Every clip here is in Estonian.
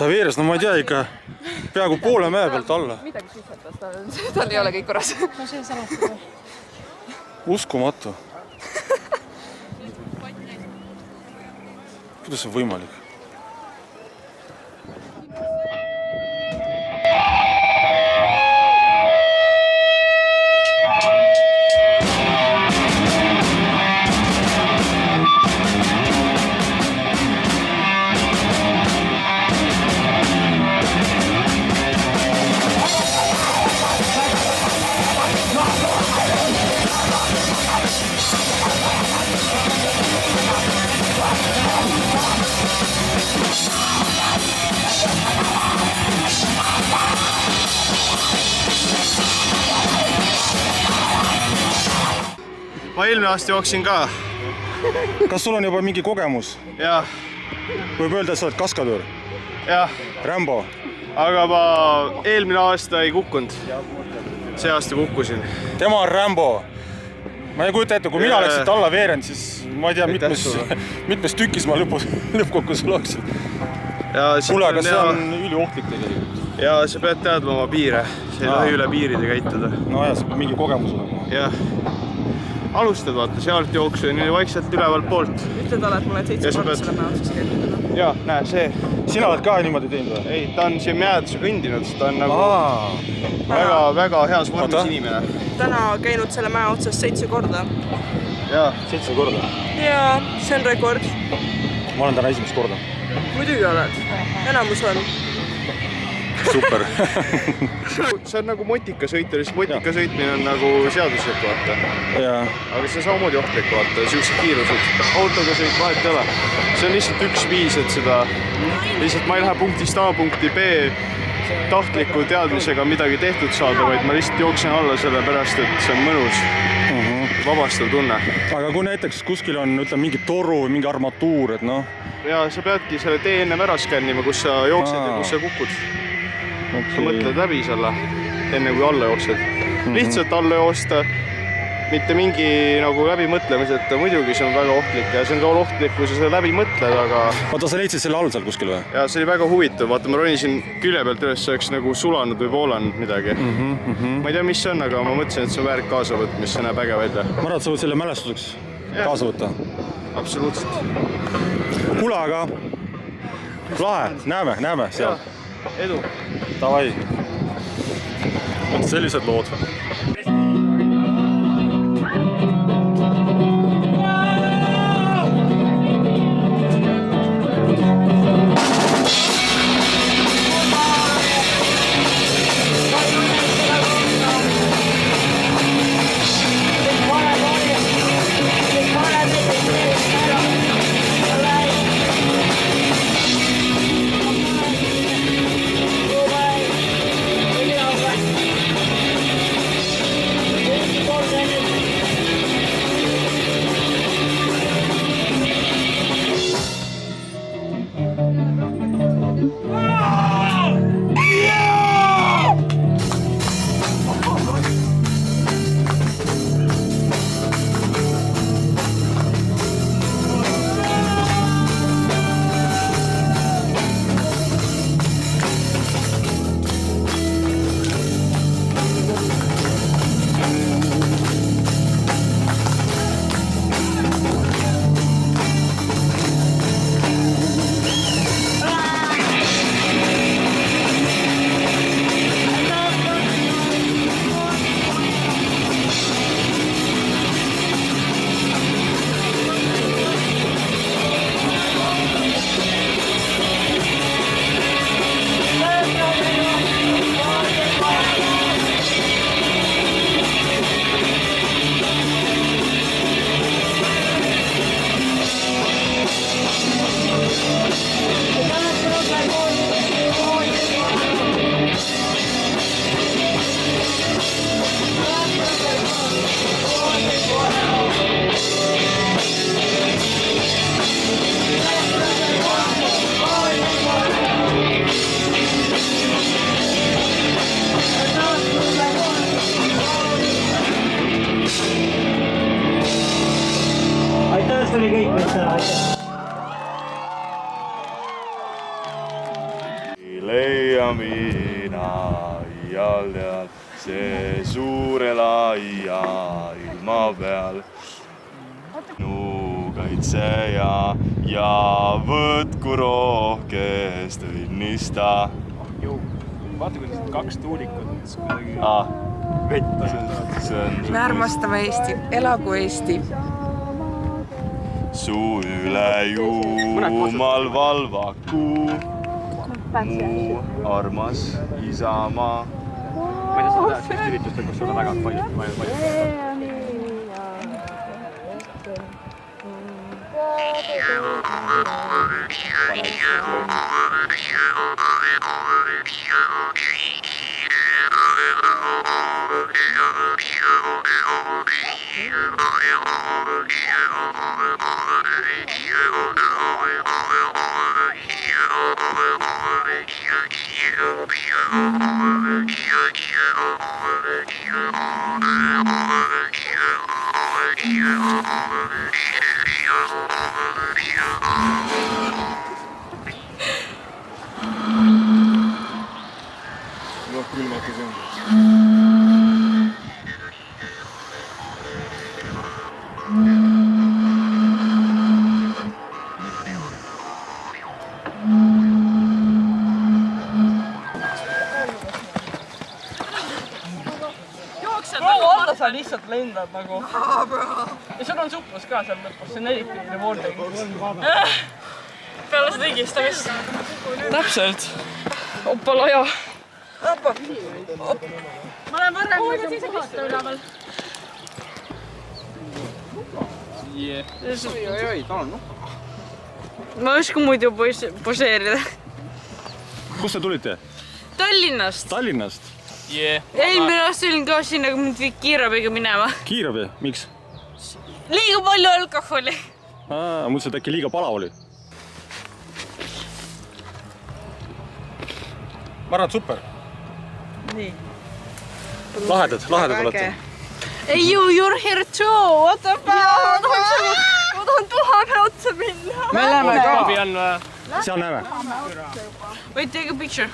veeres, no ma ei tea ikka peaaegu poole mäe pealt alla. Midagi suitsetas, tal ei ole kõik korras. No see salastada. Uskumatu. Kuidas see on võimalik? Ma eelmine aasta jooksin ka. Kas sul on juba mingi kogemus? Jah. Võib öelda, et sa oled kaskadöör? Jah. Rambo? Aga ma eelmine aasta ei kukkunud. See aasta kukkusin. Tema on Rambo. Ma ei kujuta ette, kui mina oleksin alla veerend, siis ma ei tea, mitmes tükis ma lõppkokkus oleksin. Kuule, aga see on üliohtlik tegelikult. Ja sa pead teadma oma piire. See ei tohi üle piiride käituda. No jah, mingi kogemus olema. Jah. Alustad vaata, sealt jooksu ja nii vaikselt ülevalt poolt. Ütled oled mulle 7 korda selle mäe otsas käinud. Jaa, näe, see. Sina oled ka niimoodi teinud või? Ei, ta on siin mäeduse kõndinud, ta on nagu väga heas vormis inimene. Täna käinud selle mäe otsas 7 korda. Jaa. 7 korda? Jaa, see on rekord. Ma olen täna esimest korda. Muidugi oled. Enamus on. Super. See on nagu motikasõit, lihtsalt motikasõitmine on nagu seaduslik vaata. Aga see on samamoodi ohtlik vaata, siuksed kiirused. Autoga sõit vahet ei ole. See on lihtsalt üks viis, et seda lihtsalt ma ei lähe punktist A punkti B tahtliku teadmisega midagi tehtud saada, vaid ma lihtsalt jooksen alla selle pärast, et see on mõnus. Vabastav tunne. Aga kui näiteks kuskil on mingi toru või mingi armatuur, et noh? Ja sa peadki selle tee ennem ära skännima, kus sa jooksed ja kus sa kukud. Sa mõtled läbi selle, enne kui alla jooksed. Lihtsalt alla joosta, mitte mingi nagu läbi mõtlemiseta, muidugi see on väga ohtlik ja see on ka ohtlik, kui sa seda läbi mõtled, aga... Oota, sa leidsid selle all seal kuskil või? Ja see oli väga huvitav, vaata ma ronisin külje pealt üles, see oleks nagu sulanud või voolanud midagi. Ma ei tea, mis see on, aga ma mõtlesin, et see on väärt kaasa võtta, mis see näeb äge välja. Ma arvan, et sa võid selle mälestuseks kaasa võtta. Absoluutselt. Kule, aga lahe, näeme seal. Edu. Davai. Sellised lood. ja mina iial tead, see suure laia ilma peal. Minu kaitseja ja võtku rohkest õnnista. Vaata, kuidas kaks tuulikut Me armastame Eesti, elagu Eesti. Su üle jumal valvaku, mu armas Isamaa. Ma ei tea, sa tead sellist üritustel, kus sul on väga palju. Alla sa lihtsalt lendad nagu. Ja sul on suplus ka seal lõpus, see on eriti revolving. Peale seda higistamist. Täpselt. Oppalaja. Oppa. Ma olen varem muidu puhata üleval. Oi, ta on. Ma ei oska muidu poseerida. Kust te tulite? Tallinnast. Tallinnast? Eelmine aasta olin ka siin, aga mind viid kiirabiga minema. Kiirabi? Miks? Liiga palju alkoholi. Mõtlesin, et äkki liiga palav oli. Ma arvan, et super. Nii. Lahedad olete. Hey, you're here too. What the fuck? Ma tahan 1000 otsa minna. Me läheme ka. Seal näeme. Wait, take a picture.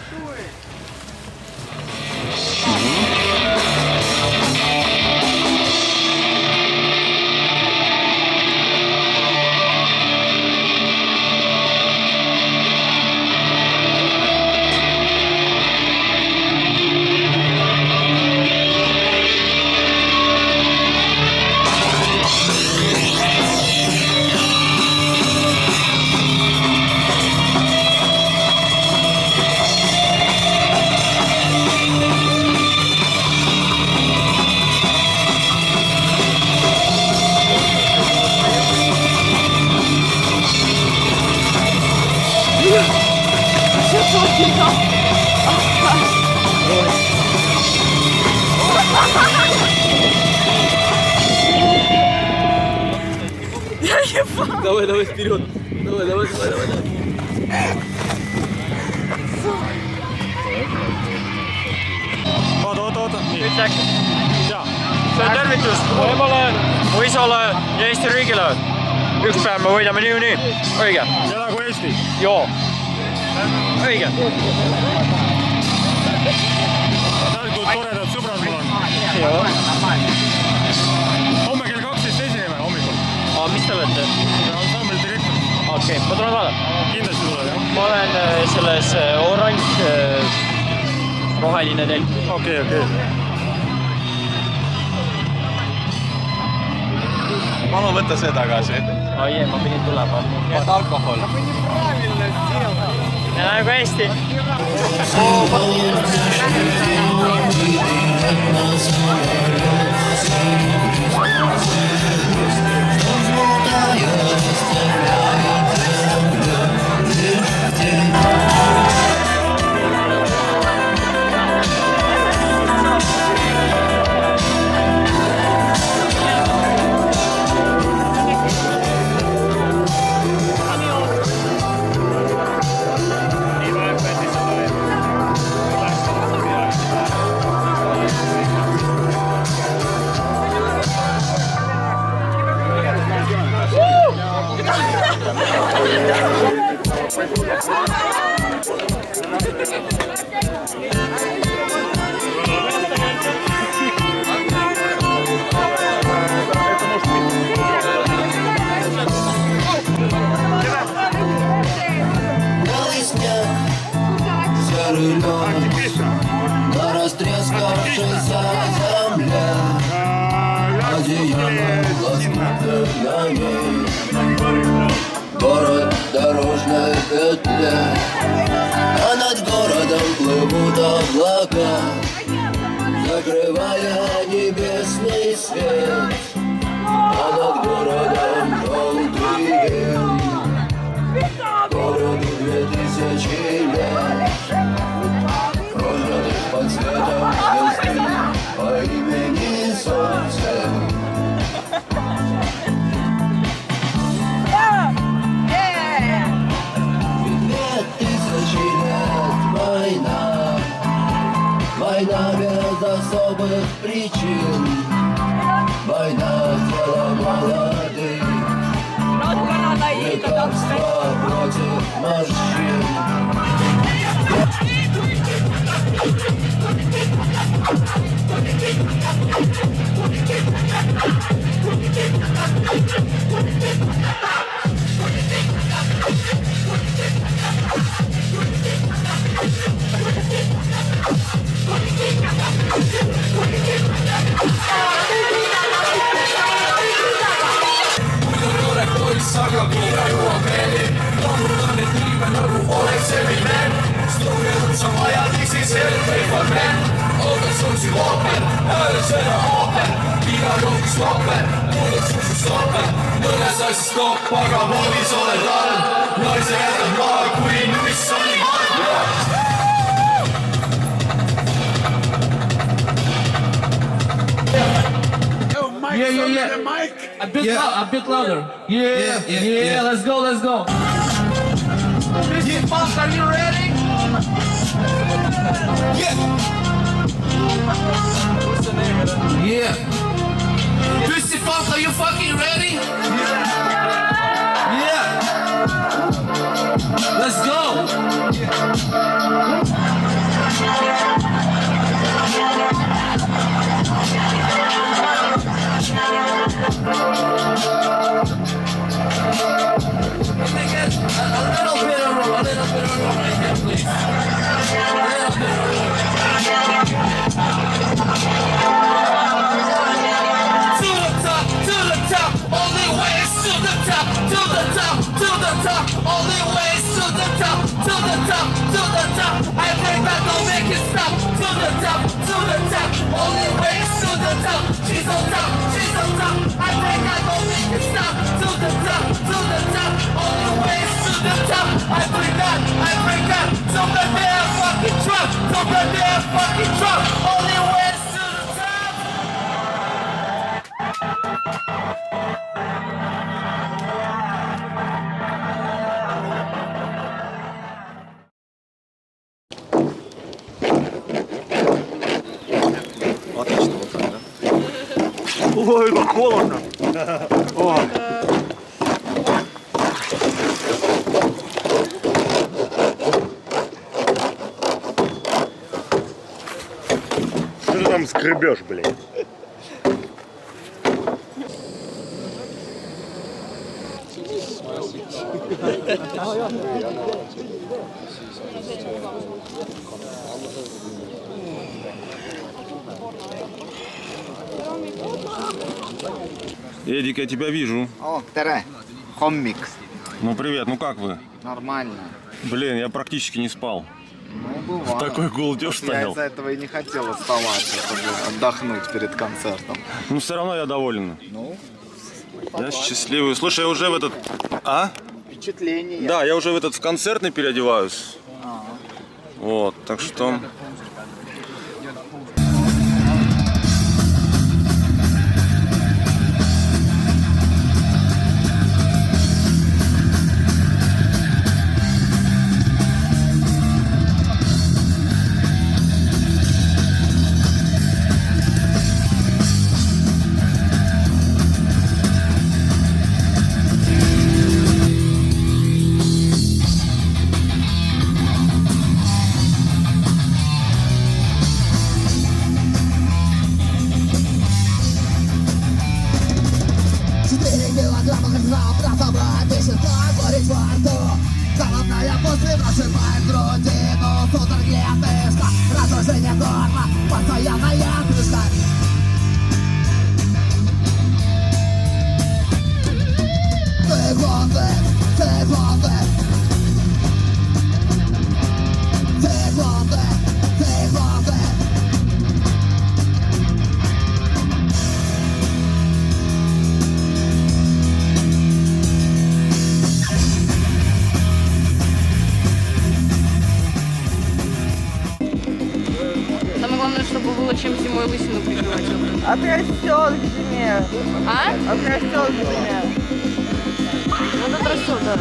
Давай, вперед. Давай. Oota. Üks äkki. See on tervitus emale, mu isale ja Eesti riigile. Üks päev me võidame niikuinii. Õige. Elagu Eesti. Joo. Õige. Tähendab, kui toredad sõbrad mul on. Homme kell 12 esineme hommikul. Mis te olete? Ansambel direktor. Okei, ma tulen vaadata. Kindlasti tuleb, jah? Ma olen selles oranž roheline telk. Okei. Palun võtta see tagasi. Ai, ma pidin tulema. Et alkohol. Ja nagu hästi. На растрескавшейся земле одеяло лоскутных на ней. Город в дорожной петле, а над городом плывут облака, закрывая небесный свет, а над городом желтый дым. Городу 2000 лет, прожитых под светом звезды по имени Солнце. 2000 лет война, война без особых причин, война тела молодых, лекарства против морщин. A bit louder. Yeah, let's go. Yeah, Funk, are you ready? Yeah. Twisted Funk, are you fucking ready? Yeah. Let's go. Ой, как холодно. Ой. Что ты там скребешь, блядь? Эдик, я тебя вижу. О, tere, hommik. Ну привет, ну как вы? Нормально. Блин, я практически не спал. Ну, бывает. Такой голдеж Я стоял. из-за этого и не хотел оставаться, чтобы отдохнуть перед концертом. Ну все равно я доволен. Ну, Я счастливый. Слушай, я уже в этот... А? впечатление. Да, я уже в этот в концертный переодеваюсь. Вот, так что... senyap doarla, pasaia gaiatuzkan. Take one back, take one back. Take one back, take one back. Самое главное, чтобы было чем зимой лысину прикрывать. Отрастет к зиме. А? Отрастет к зиме. Вот отрастет, да.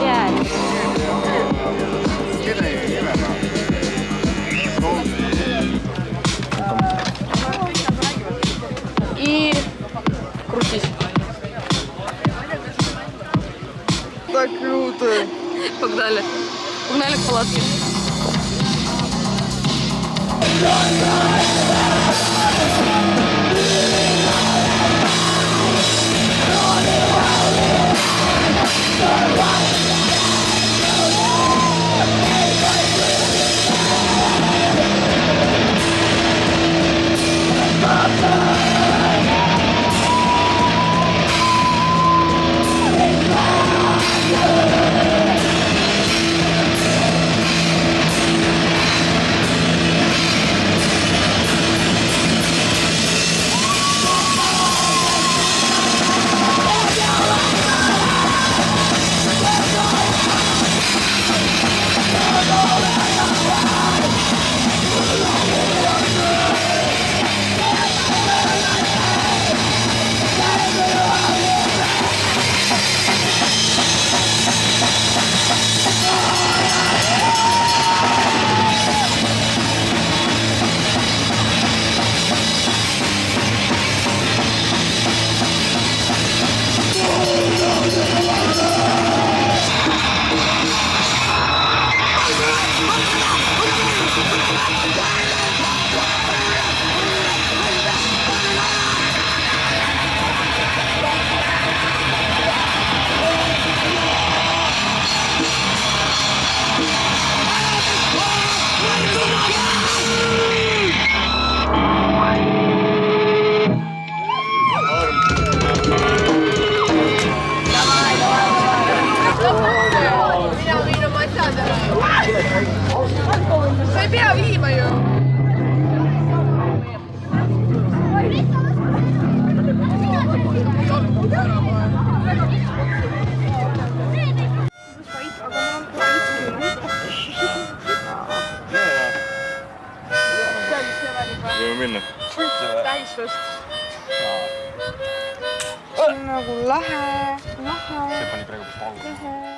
Пять. И крутись. Так круто. Погнали. Погнали к палатке. Sa ei pea viima ju. Võime minna. Täisvõst. See on nagu lahe. see pani praegu vist valgu.